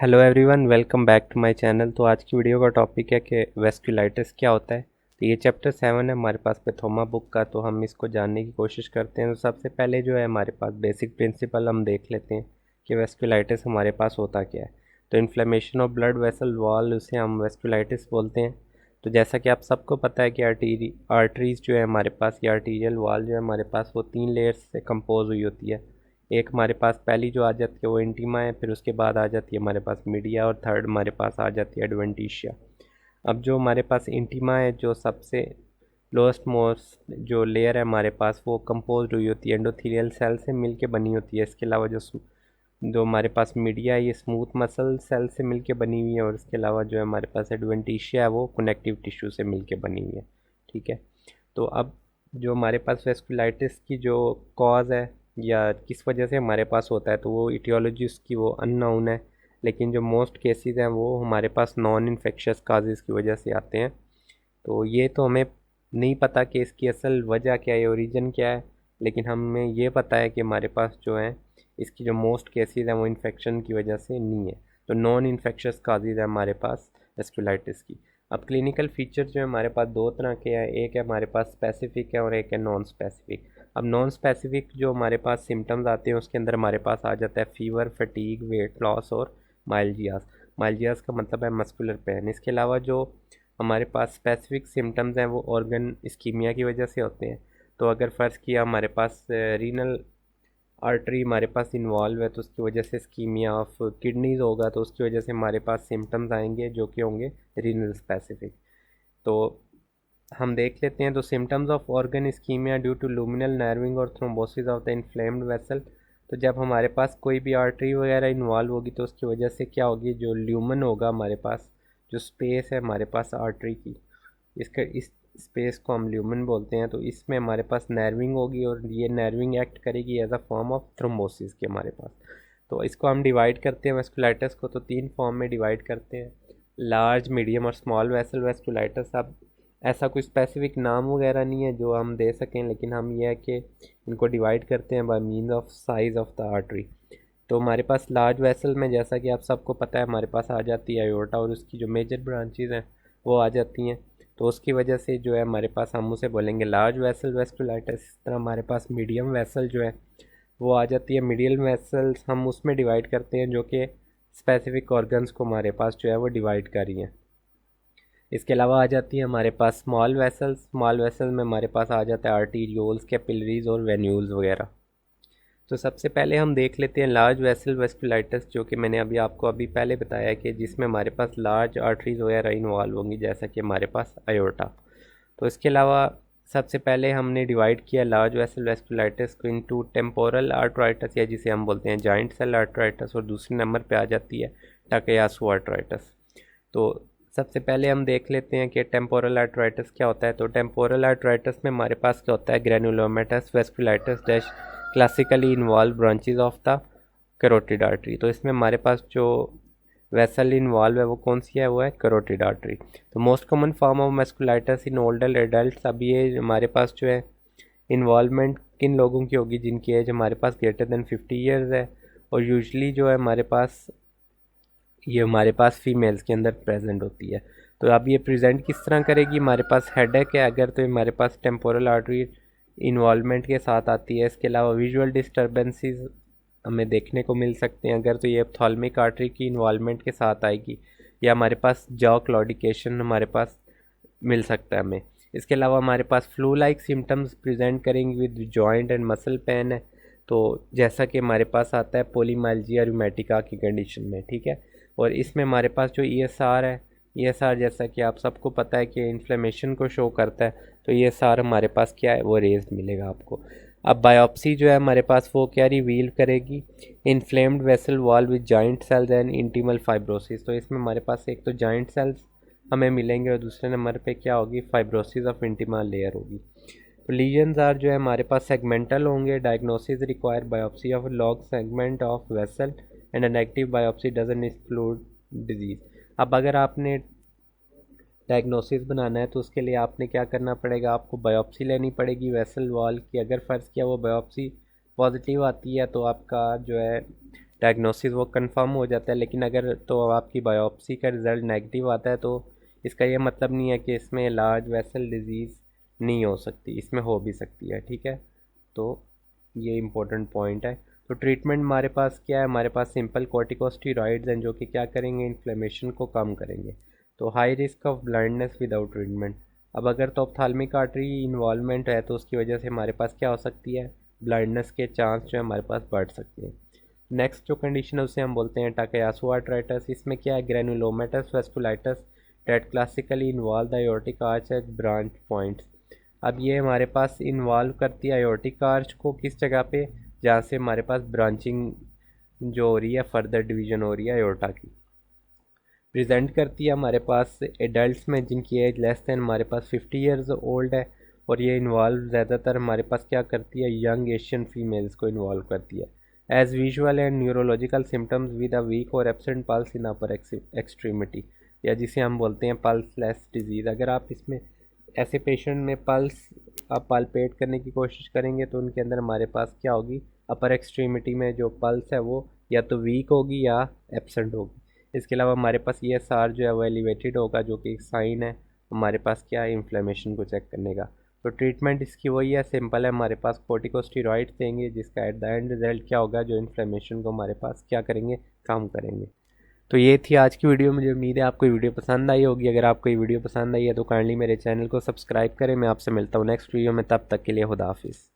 Hello everyone, welcome back to my channel. तो आज की वीडियो का टॉपिक है कि वेस्कुलाइटिस क्या होता है। तो ये चैप्टर 7 है हमारे पास पैथोमा बुक का, तो हम इसको जानने की कोशिश करते हैं। तो सबसे पहले जो है हमारे पास बेसिक प्रिंसिपल हम देख लेते हैं कि वेस्कुलाइटिस हमारे पास होता क्या है। तो inflammation of blood vessel wall, उसे हम वेस्कुलाइटिस बोलते हैं। तो जैसा कि आप सबको पता है कि आर्टरीज जो है हमारे पास, ये आर्टीरियल वॉल जो है हमारे पास, वो 3 लेयर्स से कंपोज हुई होती है। एक हमारे पास पहली जो आ जाती है वो इंटीमा है, फिर उसके बाद आ जाती है हमारे पास मीडिया, और थर्ड हमारे पास आ जाती है एडवेंटिशिया। अब जो हमारे पास इंटीमा है, जो सबसे लोएस्ट मोस्ट जो लेयर है हमारे पास, वो कंपोज हुई होती है एंडोथेलियल सेल से मिल के बनी होती है। इसके अलावा जो हमारे पास मीडिया है, ये स्मूथ मसल सेल से मिल के बनी हुई है, और इसके अलावा जो है हमारे पास एडवेंटिशिया है, वो कनेक्टिव टिश्यू से मिल के बनी हुई है। ठीक है। तो अब जो हमारे पास वेस्कुलाइटिस की जो कॉज है या किस वजह से हमारे पास होता है, तो वो इटियोलॉजी उसकी वो अननोन है। लेकिन जो मोस्ट केसेस हैं वो हमारे पास नॉन इन्फेक्शियस काजेज़ की वजह से आते हैं। तो ये तो हमें नहीं पता कि इसकी असल वजह क्या है, ओरिजिन क्या है। लेकिन हमें ये पता है कि हमारे पास जो है इसकी जो मोस्ट केसेस हैं वो इन्फेक्शन की वजह से नहीं है। तो नॉन इन्फेक्शियस काजेज़ है हमारे पास वेस्कुलाइटिस की। अब क्लिनिकल फीचर जो है हमारे पास दो तरह के हैं, एक है हमारे पास स्पेसिफिक है और एक है नॉन स्पेसिफिक। अब नॉन स्पेसिफिक जो हमारे पास सिम्टम्स आते हैं उसके अंदर हमारे पास आ जाता है फीवर, फटीग, वेट लॉस और माइल्जियास। माइल्जियास का मतलब है मस्कुलर पेन। इसके अलावा जो हमारे पास स्पेसिफिक सिम्टम्स हैं वो ऑर्गन इस्कीमिया की वजह से होते हैं। तो अगर फ़र्ज़ किया हमारे पास रीनल आर्टरी हमारे पास इन्वॉल्व है, तो उसकी वजह से स्कीमिया ऑफ किडनीज़ होगा, तो उसकी वजह से हमारे पास सिम्टम्स आएंगे जो कि होंगे रीनल स्पेसिफिक। तो हम देख लेते हैं। तो symptoms of organ ischaemia due to luminal narrowing और thrombosis of the inflamed vessel. तो जब हमारे पास कोई भी आर्टरी वगैरह इन्वॉल्व होगी तो उसकी वजह से क्या होगी, जो ल्यूमन होगा हमारे पास, जो स्पेस है हमारे पास आर्टरी की, इसका इस स्पेस को हम ल्यूमन बोलते हैं। तो इसमें हमारे पास नर्विंग होगी और ये नर्विंग एक्ट करेगी as a form of thrombosis के हमारे पास। तो इसको हम डिवाइड करते हैं वेस्कुलाइटिस को, तो 3 फॉर्म में डिवाइड करते हैं, लार्ज, मीडियम और स्मॉल वेसल वेस्कुलाइटिस। अब ऐसा कोई स्पेसिफिक नाम वगैरह नहीं है जो हम दे सकें, लेकिन हम ये है कि इनको डिवाइड करते हैं bye means of size of the artery. तो हमारे पास लार्ज वेसल में, जैसा कि आप सबको पता है, हमारे पास आ जाती है आयोर्टा और उसकी जो मेजर ब्रांचेज हैं वो आ जाती हैं। तो उसकी वजह से जो है हमारे पास, हम उसे बोलेंगे लार्ज वेसल वेस्कुलाइटिस। इस तरह हमारे पास मीडियम वेसल जो है वो आ जाती है। मीडियल वेसल्स हम उसमें डिवाइड करते हैं जो कि स्पेसिफिक ऑर्गन्स को हमारे पास जो है वो डिवाइड कर रही हैं। इसके अलावा आ जाती है हमारे पास स्मॉल वेसल्स। स्मॉल वेसल में हमारे पास आ जाता है आर्टीरियोल्स, कैपिलरीज और वेन्यूल्स वगैरह। तो सबसे पहले हम देख लेते हैं लार्ज वेसल वेस्कुलाइटिस, जो कि मैंने अभी पहले बताया कि जिसमें हमारे पास लार्ज आर्टरीज वगैरह इन्वॉल्व होंगी, जैसा कि हमारे पास आयोर्टा। तो इसके अलावा सबसे पहले हमने डिवाइड किया लार्ज वेसल वेस्कुलाइटिस को इनटू टेम्पोरल आर्टराइटिस, या जिसे हम बोलते हैं जॉइंट सेल आर्टराइटिस, और दूसरे नंबर पे आ जाती है टाकेयासु आर्टराइटिस। तो सबसे पहले हम देख लेते हैं कि टेम्पोरल आर्टराइटिस क्या होता है। तो टेम्पोरल आर्टराइटिस में हमारे पास क्या होता है, granulomatous vasculitis dash classically involve branches of the carotid artery. तो इसमें हमारे पास जो वेसल इन्वॉल्व है वो कौन सी है, वो है करोटिड आर्टरी। तो most common form of vasculitis in older adult. अब ये हमारे पास जो है इन्वॉल्वमेंट किन लोगों की होगी, जिनकी एज हमारे पास ग्रेटर देन 50 ईयर्स है, और यूजली जो है हमारे पास ये हमारे पास फीमेल्स के अंदर प्रेजेंट होती है। तो अब ये प्रेजेंट किस तरह करेगी, हमारे पास हेडेक है अगर, तो हमारे पास टेम्पोरल आर्टरी इन्वॉल्वमेंट के साथ आती है। इसके अलावा विजुअल डिस्टर्बेंसेस हमें देखने को मिल सकते हैं अगर, तो ये ऑप्थाल्मिक आर्टरी की इन्वॉल्वमेंट के साथ आएगी, या हमारे पास जॉ क्लॉडिकेशन हमारे पास मिल सकता है हमें। इसके अलावा हमारे पास फ्लू लाइक सिम्टम्स प्रेजेंट करेंगे with joint and muscle pain है। तो जैसा कि हमारे पास आता है पोलीमाइल्जिया रूमेटिका की कंडीशन में। ठीक है। और इसमें हमारे पास जो ESR है, ESR जैसा कि आप सबको पता है कि इन्फ्लेमेशन को शो करता है, तो ESR हमारे पास क्या है, वो रेज्ड मिलेगा आपको। अब बायोप्सी जो है हमारे पास वो क्या रिवील करेगी, inflamed vessel wall with giant cells and intimal fibrosis. तो इसमें हमारे पास एक तो जॉइंट सेल्स हमें मिलेंगे और दूसरे नंबर पे क्या होगी, फाइब्रोसिस ऑफ इंटीमा लेयर होगी। तो लीजन्स आर जो है हमारे पास सेगमेंटल होंगे। Diagnosis require biopsy of long segment of vessel and negative biopsy doesn't include disease. अब अगर आपने डायग्नोसिस बनाना है तो उसके लिए आपने क्या करना पड़ेगा, आपको बायोप्सी लेनी पड़ेगी वेसल वॉल की। अगर फ़र्ज़ किया वो बायोप्सी पॉजिटिव आती है तो आपका जो है डायग्नोसिस वो कंफर्म हो जाता है। लेकिन अगर तो आपकी बायोप्सी का रिज़ल्ट नेगेटिव आता है तो इसका ये मतलब नहीं है कि इसमें लार्ज वेसल डिजीज़ नहीं हो सकती, इसमें हो भी सकती है। ठीक है, तो ये इम्पोर्टेंट पॉइंट है। तो ट्रीटमेंट हमारे पास क्या है, हमारे पास सिंपल कॉर्टिकोस्टेरॉइड्स हैं जो कि क्या करेंगे, इन्फ्लेमेशन को कम करेंगे। तो high risk of blindness without treatment. अब अगर तो ऑप्थेल्मिक आर्टरी इन्वॉल्वमेंट है तो उसकी वजह से हमारे पास क्या हो सकती है, ब्लाइंडनेस के चांस जो है हमारे पास बढ़ सकते हैं। नेक्स्ट जो कंडीशन है उसे हम बोलते हैं टाकायासु आर्टराइटिस। इसमें क्या है, granulomatous vasculitis that classically involve the aortic arch at branch points. अब ये हमारे पास इन्वॉल्व करती है आयोर्टिक आर्च को किस जगह पे, जहाँ से हमारे पास ब्रांचिंग जो हो रही है, फर्दर डिवीजन हो रही है आयोर्टा की। प्रेजेंट करती है हमारे पास एडल्ट्स में जिनकी एज लेस दैन हमारे पास 50 ईयर्स ओल्ड है। और ये इन्वॉल्व ज़्यादातर हमारे पास क्या करती है, यंग एशियन फीमेल्स को इन्वॉल्व करती है। As visual and neurological symptoms with a weak और absent pulse in upper extremity, या जिसे हम बोलते हैं पल्सलेस डिजीज़। अगर आप इसमें ऐसे पेशेंट में पल्स आप पालपेट करने की कोशिश करेंगे तो उनके अंदर हमारे पास क्या होगी, अपर एक्सट्रीमिटी में जो पल्स है वो या तो वीक होगी या एब्सेंट होगी। इसके अलावा हमारे पास ये सार जो है वो एलिवेटेड होगा, जो कि एक साइन है हमारे पास क्या है, इन्फ्लेमेशन को चेक करने का। तो ट्रीटमेंट इसकी वही है, सिंपल है, हमारे पास कॉर्टिकोस्टेरॉइड्स देंगे जिसका एट द एंड रिजल्ट क्या होगा, जो इन्फ्लेमेशन को हमारे पास क्या करेंगे, कम करेंगे। तो ये थी आज की वीडियो। मुझे उम्मीद है आपको ये वीडियो पसंद आई होगी। अगर आपको ये वीडियो पसंद आई है तो काइंडली मेरे चैनल को सब्सक्राइब करें। मैं आपसे मिलता हूँ नेक्स्ट वीडियो में, तब तक के लिए खुदा हाफिज़।